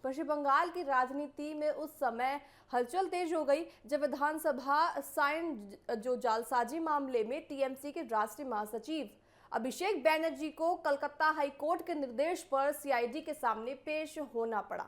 पश्चिम बंगाल की राजनीति में उस समय हलचल तेज हो गई जब विधानसभा साइन जो जालसाजी मामले में टीएमसी के राष्ट्रीय महासचिव अभिषेक बैनर्जी को कलकत्ता हाईकोर्ट के निर्देश पर सीआईडी के सामने पेश होना पड़ा।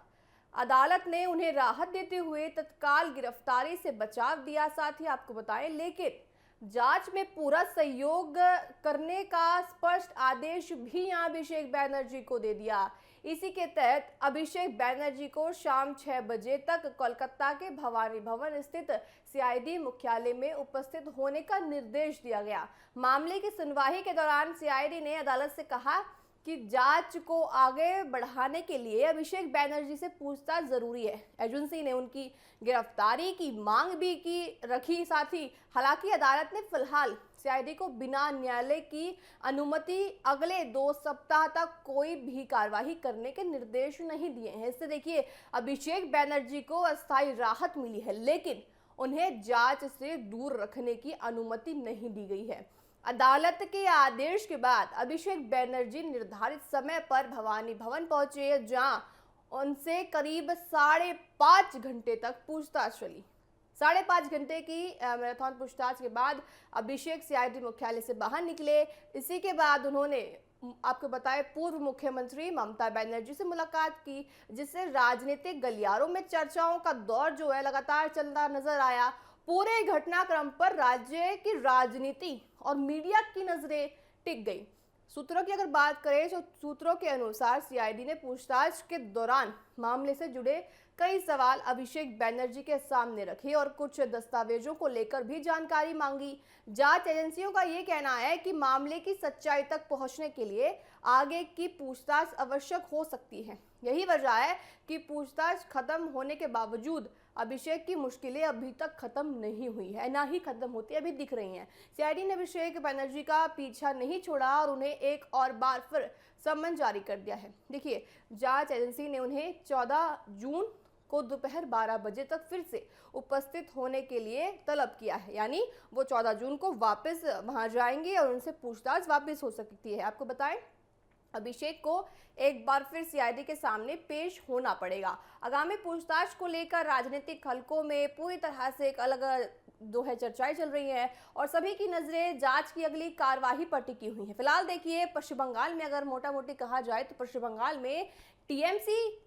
अदालत ने उन्हें राहत देते हुए तत्काल गिरफ्तारी से बचाव दिया। साथ ही आपको बताएं, लेकिन जांच में पूरा सहयोग करने का स्पष्ट आदेश भी यहां अभिषेक बैनर्जी को दे दिया। इसी के तहत अभिषेक बैनर्जी को शाम 6 बजे तक कोलकाता के भवानी भवन स्थित सीआईडी मुख्यालय में उपस्थित होने का निर्देश दिया गया। मामले की सुनवाई के दौरान सीआईडी ने अदालत से कहा कि जांच को आगे बढ़ाने के लिए अभिषेक बैनर्जी से पूछताछ जरूरी है। एजेंसी ने उनकी गिरफ्तारी की मांग भी रखी। साथ ही हालांकि अदालत ने फिलहाल सीआईडी को बिना न्यायालय की अनुमति अगले 2 सप्ताह तक कोई भी कार्रवाई करने के निर्देश नहीं दिए हैं। इससे देखिए, अभिषेक बैनर्जी को अस्थायी राहत मिली है, लेकिन उन्हें जांच से दूर रखने की अनुमति नहीं दी गई है। अदालत के आदेश के बाद अभिषेक बैनर्जी निर्धारित समय पर भवानी भवन पहुंचे, जहां उनसे करीब 5.5 घंटे तक पूछताछ चली। 5.5 घंटे की मैराथन पूछताछ के बाद अभिषेक सीआईडी मुख्यालय से बाहर निकले। इसी के बाद उन्होंने आपको बताया पूर्व मुख्यमंत्री ममता बनर्जी से मुलाकात की, जिससे राजनीतिक गलियारों में चर्चाओं का दौर जो है लगातार चलता नजर आया। पूरे घटनाक्रम पर राज्य की राजनीति और मीडिया की नजरें टिक गई। सूत्रों की अगर बात करें तो सूत्रों के अनुसार सीआईडी ने पूछताछ के दौरान मामले से जुड़े कई सवाल अभिषेक बैनर्जी के सामने रखे और कुछ दस्तावेजों को लेकर भी जानकारी मांगी। जांच एजेंसियों का ये कहना है कि मामले की सच्चाई तक पहुंचने के लिए आगे की पूछताछ आवश्यक हो सकती है। यही वजह है कि पूछताछ खत्म होने के बावजूद अभिषेक की मुश्किलें अभी तक खत्म नहीं हुई है, ना ही खत्म होती अभी दिख रही हैं। सीआईडी ने अभिषेक बैनर्जी का पीछा नहीं छोड़ा और उन्हें एक और बार फिर सम्मन जारी कर दिया है। देखिए, जांच एजेंसी ने उन्हें 14 जून को दोपहर 12 बजे तक फिर से उपस्थित होने के लिए तलब किया है, यानी वो 14 जून को वापस वहां जाएंगे और उनसे पूछताछ वापस हो सकती है। आपको बताएं, अभिषेक को एक बार फिर सीआईडी के सामने पेश होना पड़ेगा। आगामी पूछताछ को लेकर राजनीतिक हलकों में पूरी तरह से एक अलग जो है चर्चाएं चल रही हैं और सभी की नजरें जांच की अगली कार्यवाही पर टिकी हुई है। फिलहाल देखिए, पश्चिम बंगाल में अगर मोटा मोटी कहा जाए तो पश्चिम बंगाल में टीएमसी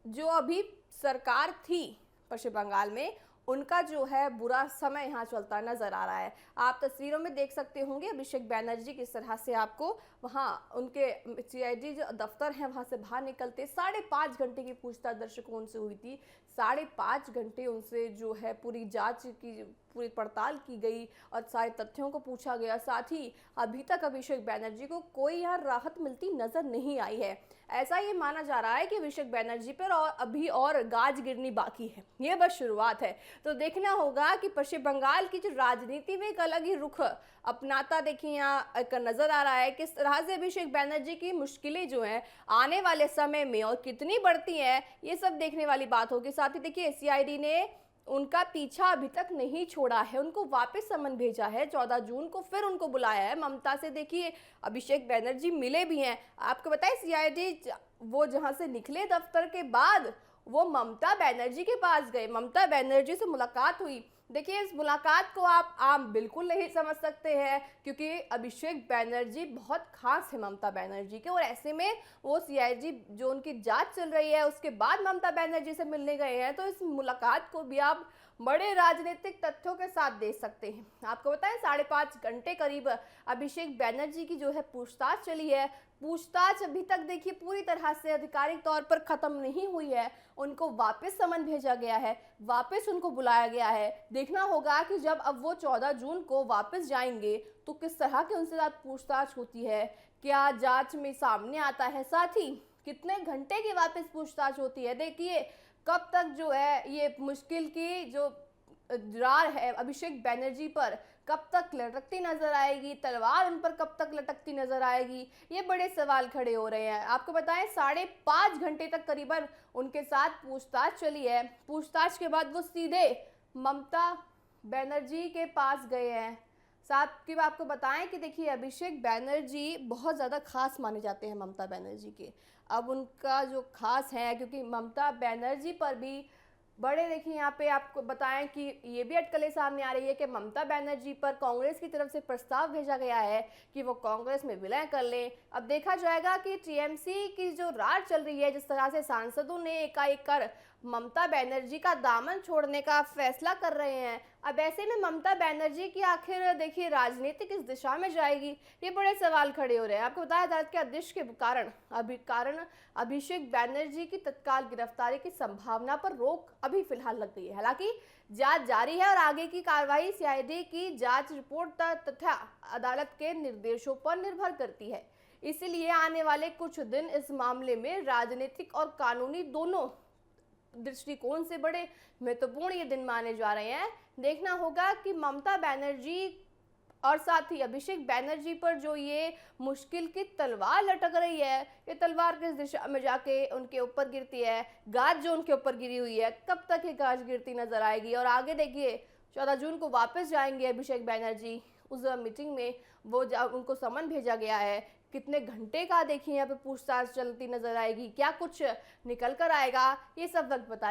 जो अभी सरकार थी पश्चिम बंगाल में, उनका जो है बुरा समय यहाँ चलता नजर आ रहा है। आप तस्वीरों में देख सकते होंगे अभिषेक बैनर्जी किस तरह से आपको वहाँ उनके सीआईडी जो दफ्तर है वहाँ से बाहर निकलते 5.5 घंटे की पूछताछ दर्शकों उनसे हुई थी। 5.5 घंटे उनसे जो है पूरी जांच की पूरी पड़ताल की गई और सारे तथ्यों को पूछा गया। साथ ही अभी तक अभिषेक बैनर्जी को कोई यहाँ राहत मिलती नजर नहीं आई है। ऐसा ये माना जा रहा है कि अभिषेक बैनर्जी पर अभी और गाज गिरनी बाकी है, ये बस शुरुआत है। तो देखना होगा कि पश्चिम बंगाल की जो राजनीति में एक अलग ही रुख अपनाता देखिए यहाँ एक नजर आ रहा है। किस तरह से अभिषेक बैनर्जी की मुश्किलें जो हैं आने वाले समय में और कितनी बढ़ती हैं, ये सब देखने वाली बात होगी। साथ ही देखिए, सीआईडी ने उनका पीछा अभी तक नहीं छोड़ा है, उनको वापस समन भेजा है। 14 जून को फिर उनको बुलाया है। ममता से देखिए अभिषेक बैनर्जी मिले भी हैं। आपको बताएं, सीआईडी वो जहां से निकले दफ्तर के बाद वो ममता बनर्जी के पास गए, ममता बनर्जी से मुलाकात हुई। देखिए, इस मुलाकात को आप आम बिल्कुल नहीं समझ सकते हैं, क्योंकि अभिषेक बैनर्जी बहुत खास है ममता बनर्जी के, और ऐसे में वो सीआईडी जो उनकी जांच चल रही है उसके बाद ममता बनर्जी से मिलने गए हैं। तो इस मुलाकात को भी आप बड़े राजनीतिक तथ्यों के साथ देख सकते हैं। आपको बताएं, 5.5 घंटे करीब अभिषेक बैनर्जी की जो है पूछताछ चली है। पूछताछ अभी तक देखिए पूरी तरह से आधिकारिक तौर पर खत्म नहीं हुई है। उनको वापस समन भेजा गया है, वापस उनको बुलाया गया है। देखना होगा कि जब अब वो 14 जून को वापस जाएंगे तो किस तरह के उनसे साथ पूछताछ होती है, क्या जांच में सामने आता है, साथ ही कितने घंटे की वापस पूछताछ होती है। देखिए, कब तक जो है ये मुश्किल की जो रार है अभिषेक बैनर्जी पर कब तक लटकती नजर आएगी, तलवार उन पर कब तक लटकती नजर आएगी, ये बड़े सवाल खड़े हो रहे हैं। आपको बताएं, 5.5 घंटे तक करीबन उनके साथ पूछताछ चली है। पूछताछ के बाद वो सीधे ममता बनर्जी के पास गए हैं। साथ की आपको बताएं कि देखिए अभिषेक बैनर्जी बहुत ज़्यादा खास माने जाते हैं ममता बनर्जी के। अब उनका जो खास है क्योंकि ममता बनर्जी पर भी बड़े देखिए यहाँ पे आपको बताएं कि ये भी अटकलें सामने आ रही है कि ममता बनर्जी पर कांग्रेस की तरफ से प्रस्ताव भेजा गया है कि वो कांग्रेस में विलय कर लें। अब देखा जाएगा कि टीएमसी की जो राज चल रही है, जिस तरह से सांसदों ने एकाएक कर ममता बनर्जी का दामन छोड़ने का फैसला कर रहे हैं, अब ऐसे में ममता बनर्जी की आखिर देखिए राजनीति किस दिशा में जाएगी, ये बड़े सवाल खड़े हो रहे हैं। आपको बताया अदालत के आदेश के कारण अभिषेक बनर्जी की तत्काल गिरफ्तारी की संभावना पर रोक अभी फिलहाल लग गई है। हालांकि जांच जारी है और आगे की कार्रवाई सीआईडी की जांच रिपोर्ट तथा अदालत के निर्देशों पर निर्भर करती है। इसलिए आने वाले कुछ दिन इस मामले में राजनीतिक और कानूनी दोनों दृष्टिकोण से बड़े महत्वपूर्ण ये दिन माने जा रहे हैं। देखना होगा कि ममता बनर्जी और साथ ही अभिषेक बनर्जी पर जो ये मुश्किल की तलवार लटक रही है, ये तलवार किस दिशा में जाके उनके ऊपर गिरती है। गाज जो उनके ऊपर गिरी हुई है, कब तक ये गाज गिरती नजर आएगी। और आगे देखिए 14 जून को वापस जाएंगे अभिषेक बनर्जी, उस मीटिंग में वो उनको समन भेजा गया है। कितने घंटे का देखिए यहाँ पे पूछताछ चलती नजर आएगी, क्या कुछ निकल कर आएगा, ये सब वक्त बताएगा।